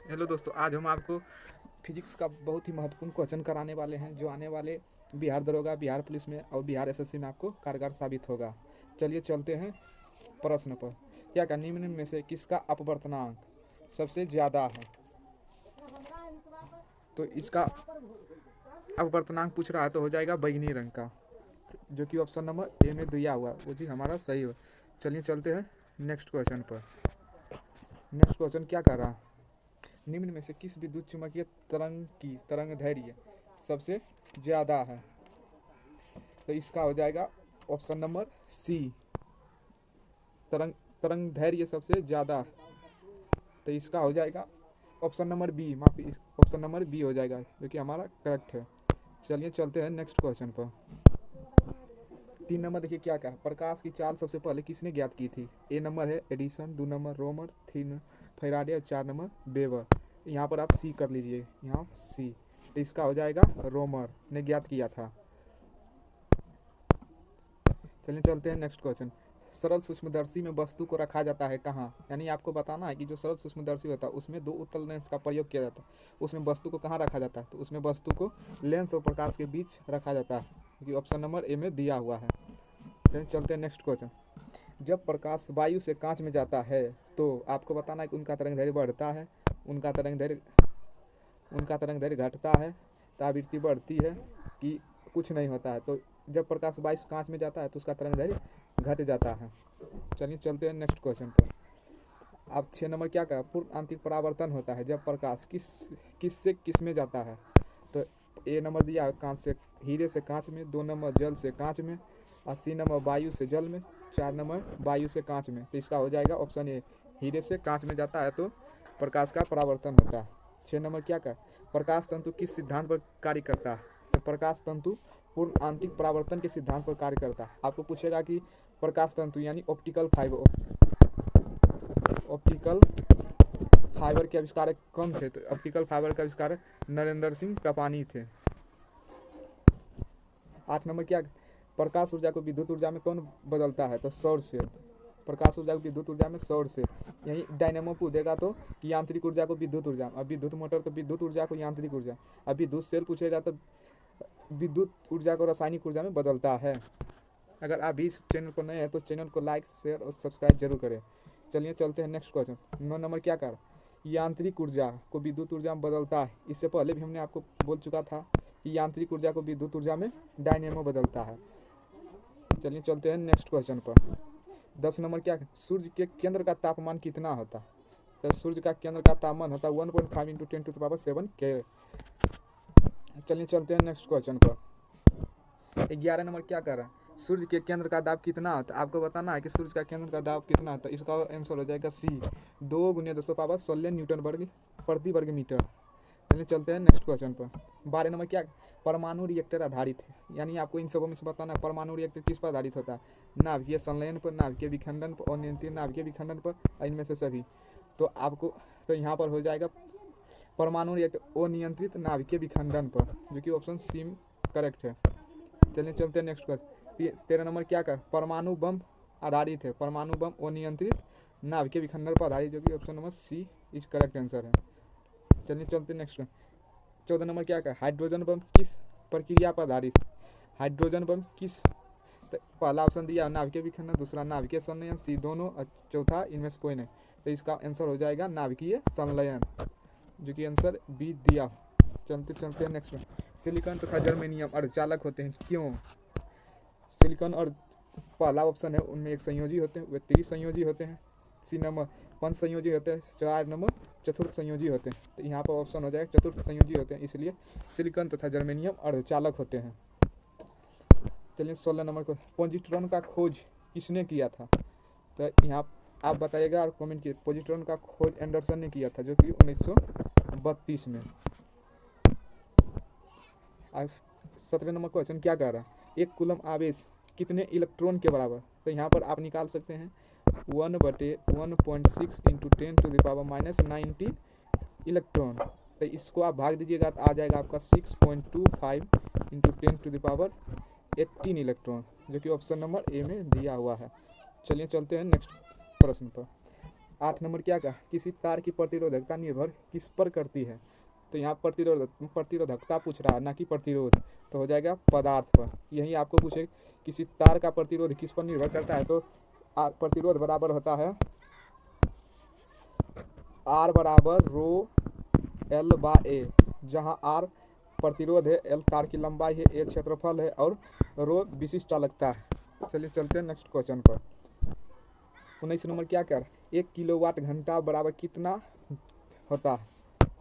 Hello दोस्तों, आज हम आपको फिजिक्स का बहुत ही महत्वपूर्ण क्वेश्चन कराने वाले हैं जो आने वाले बिहार दरोगा, बिहार पुलिस में और बिहार एसएससी में आपको कारगर साबित होगा। चलिए चलते हैं प्रश्न पर। क्या का निम्न में से किसका अपवर्तनांक सबसे ज़्यादा है? तो इसका अपवर्तनांक पूछ रहा है तो हो जाएगा बैगनी रंग का, जो कि ऑप्शन नंबर ए में दिया हुआ वो चीज़ हमारा सही हो। चलिए चलते हैं नेक्स्ट क्वेश्चन पर। नेक्स्ट क्वेश्चन क्या कर रहा है? निम्न में से किस विद्युत चुम्बकीय तरंग की तरंग दैर्घ्य सबसे ज़्यादा है? तो इसका हो जाएगा ऑप्शन नंबर सी, तरंग तरंग दैर्घ्य सबसे ज़्यादा। तो इसका हो जाएगा ऑप्शन नंबर बी, माफी, ऑप्शन नंबर बी हो जाएगा, जो कि हमारा करेक्ट है। चलिए चलते हैं नेक्स्ट क्वेश्चन पर। 3 नंबर देखिए क्या क्या है। प्रकाश की चाल सबसे पहले किसने ज्ञात की थी? ए नंबर है एडिसन, 2 नंबर रोमर, 3 फैराडे और 4 नंबर वेबर। यहाँ पर आप सी कर लीजिए, यहाँ सी। तो इसका हो जाएगा रोमर ने ज्ञात किया था। चलिए चलते हैं नेक्स्ट क्वेश्चन। सरल सूक्ष्मदर्शी में वस्तु को रखा जाता है कहाँ? यानी आपको बताना है कि जो सरल सूक्ष्मदर्शी होता है उसमें 2 उत्तल लेंस का प्रयोग किया जाता है। उसमें वस्तु को कहाँ रखा जाता है? तो उसमें वस्तु को लेंस और प्रकाश के बीच रखा जाता है, क्योंकि ऑप्शन नंबर ए में दिया हुआ है। चलिए चलते हैं नेक्स्ट क्वेश्चन। जब प्रकाश वायु से कांच में जाता है तो आपको बताना है कि उनका तरंग दैर्घ्य बढ़ता है, उनका तरंग दैर्घ्य घटता है, आवृत्ति बढ़ती है कि कुछ नहीं होता है। तो जब प्रकाश वायु से कांच में जाता है तो उसका तरंग दैर्घ्य घट जाता है। चलिए चलते हैं नेक्स्ट क्वेश्चन पर। अब 6 नंबर क्या कहा? पूर्ण आंतरिक परावर्तन होता है जब प्रकाश किस में जाता है? तो ए नंबर दिया कांच से हीरे से कांच में, 2 नंबर जल से कांच में, और 3 नंबर वायु से जल में, 4 नंबर वायु से कांच में। तो इसका हो जाएगा ऑप्शन ए, हीरे से कांच में जाता है तो प्रकाश का परावर्तन होता है। 6 नंबर क्या का? प्रकाश तंतु किस सिद्धांत पर कार्य करता है? तो प्रकाश तंतु पूर्ण आंतरिक परावर्तन के सिद्धांत पर कार्य करता है। आपको पूछेगा कि प्रकाश तंतु यानी ऑप्टिकल फाइबर के आविष्कारक कौन थे? तो ऑप्टिकल फाइबर का आविष्कारक नरेंद्र सिंह कपानी थे। 8 नंबर क्या? प्रकाश ऊर्जा को विद्युत ऊर्जा में कौन बदलता है? तो सौर से। प्रकाश ऊर्जा को विद्युत ऊर्जा में सौर से। यही डायनेमो पूछेगा तो यांत्रिक ऊर्जा को विद्युत ऊर्जा, अब विद्युत मोटर तो विद्युत ऊर्जा को यांत्रिक ऊर्जा, अब विद्युत सेल पूछेगा तो विद्युत ऊर्जा को रासायनिक ऊर्जा में बदलता है। अगर आप भी इस चैनल पर नए हैं तो चैनल को लाइक, शेयर और सब्सक्राइब जरूर करें। चलिए चलते हैं नेक्स्ट क्वेश्चन। 9 नंबर क्या कर? यांत्रिक ऊर्जा को विद्युत ऊर्जा में बदलता है। इससे पहले भी हमने आपको बोल चुका था कि यांत्रिक ऊर्जा को विद्युत ऊर्जा में डायनेमो बदलता है। चलिए चलते हैं नेक्स्ट क्वेश्चन पर। 10 नंबर क्या? सूर्य के केंद्र का तापमान कितना होता है? तो सूर्य का केंद्र का तापमान होता है 1.5 इंटू 10⁻7 के। चलिए चलते हैं नेक्स्ट क्वेश्चन पर। 11 नंबर क्या कर रहा है? सूर्य के केंद्र का दाब कितना होता है? आपको बताना है कि सूर्य का केंद्र का दाब कितना होता है। इसका आंसर हो जाएगा सी, 2 × 10⁻16 न्यूटन वर्ग प्रति वर्ग मीटर। चलिए चलते हैं नेक्स्ट क्वेश्चन पर। 12 नंबर क्या? परमाणु रिएक्टर आधारित है, यानी आपको इन सबों में से बताना है परमाणु रिएक्टर किस पर आधारित होता है? नाभिकीय संलयन पर, नाभिकीय विखंडन पर और नियंत्रित नाभिकीय विखंडन पर, इनमें से सभी। तो आपको तो यहाँ पर हो जाएगा परमाणु रिएक्टर अनियंत्रित नाभिकीय विखंडन पर, जो कि ऑप्शन सी करेक्ट है। चलिए चलते हैं नेक्स्ट क्वेश्चन। 13 नंबर क्या कर? परमाणु बम आधारित है, परमाणु बम अनियंत्रित नाभिकीय विखंडन पर आधारित, जो कि option number C is correct answer है। चलिए चलते हैं नेक्स्ट। 14 नंबर क्या कर? हाइड्रोजन बम किस प्रक्रिया पर आधारित? हाइड्रोजन बम किस? तो पहला ऑप्शन दिया नाभिकीय विखंडन, दूसरा नाभिकीय संलयन, सी दोनों और चौथा इनमें से कोई नहीं। तो इसका आंसर हो जाएगा नाभिकीय संलयन, जो कि आंसर बी दिया। चलते चलते हैं नेक्स्ट में। सिलिकॉन तथा जर्मेनियम अर्धचालक होते हैं, क्यों? सिलिकॉन और पहला ऑप्शन है उनमें एक संयोजी होते हैं, वे त्रिसंयोजी होते हैं। सी नंबर पंच संयोजी होते हैं, 4 नंबर चतुर्थ संयोजी होते हैं। तो यहाँ पर ऑप्शन हो जाएगा चतुर्थ संयोजी होते हैं, इसलिए सिलिकॉन तथा जर्मेनियम अर्धचालक होते हैं। चलिए 16 नंबर को, पॉजिट्रॉन का खोज किसने किया था? तो यहाँ आप बताइएगा और कमेंट कीजिए। पॉजिट्रॉन का खोज एंडरसन ने किया था, जो कि 1932 में। आज 17 नंबर क्वेश्चन क्या कह रहा है? एक कूलम आवेश कितने इलेक्ट्रॉन के बराबर? तो यहाँ पर आप निकाल सकते हैं 1/1.6 इंटू 10⁻−19 इलेक्ट्रॉन। तो इसको आप भाग दीजिएगा तो आ जाएगा आपका 6.25 इंटू 10⁻18 इलेक्ट्रॉन, जो कि ऑप्शन नंबर ए में दिया हुआ है। चलिए चलते हैं नेक्स्ट प्रश्न पर। 8 नंबर क्या कहा, किसी तार की प्रतिरोधकता निर्भर किस पर करती है। तो यहाँ प्रतिरोधकता पूछ रहा है, ना कि प्रतिरोध, तो हो जाएगा पदार्थ पर। यही आपको पूछे किसी तार का प्रतिरोध किस पर निर्भर करता है, तो प्रतिरोध बराबर होता है R बराबर रो L बाय ए, जहाँ R प्रतिरोध है, L तार की लंबाई है, A क्षेत्रफल है और रो विशिष्ट चालकता है। चलिए चलते हैं नेक्स्ट क्वेश्चन पर। 19 नंबर क्या कर, 1 किलोवाट घंटा बराबर कितना होता है।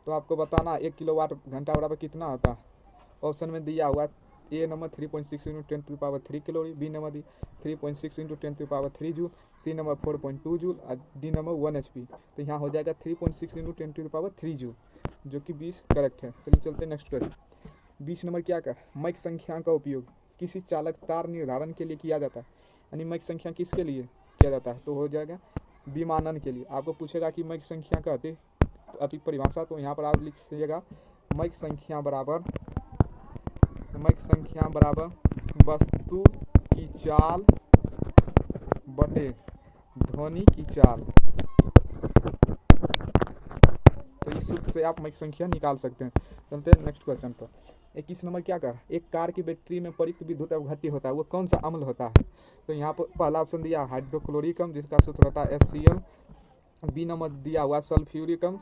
तो आपको बताना 1 किलोवाट घंटा बराबर कितना होता है। ऑप्शन में दिया हुआ A number 3.6 into 10⁻³ calorie, B number 3.6 into 10⁻³ joule, C number 4.2 joule और डी नंबर 1 HP। तो यहाँ हो जाएगा 3.6 इंटू 10⁻³ जूल, जो कि 20 करेक्ट है। चलिए चलते हैं नेक्स्ट क्वेश्चन। 20 नंबर क्या कर, मैक संख्या का उपयोग किसी चालक तार निर्धारण के लिए किया जाता है। यानी मैक संख्या किसके लिए किया जाता है, तो हो जाएगा विमानन के लिए। आपको पूछेगा कि मैक संख्या का अति परिभाषा, तो यहाँ पर आप लिखिएगा मैक संख्या बराबर वस्तु की चाल बटे ध्वनि की चाल। तो इस सूत्र से आप मैक संख्या निकाल सकते हैं। चलते हैं नेक्स्ट क्वेश्चन पर। 21 नंबर क्या कर, एक कार की बैटरी में प्रयुक्त विद्युत अवघट्टी होता है, वो कौन सा अम्ल होता है। तो यहाँ पर पहला ऑप्शन दिया हाइड्रोक्लोरिक अम्ल, जिसका सूत्र होता है HCl। बी नंबर दिया हुआ सल्फ्यूरिक अम्ल,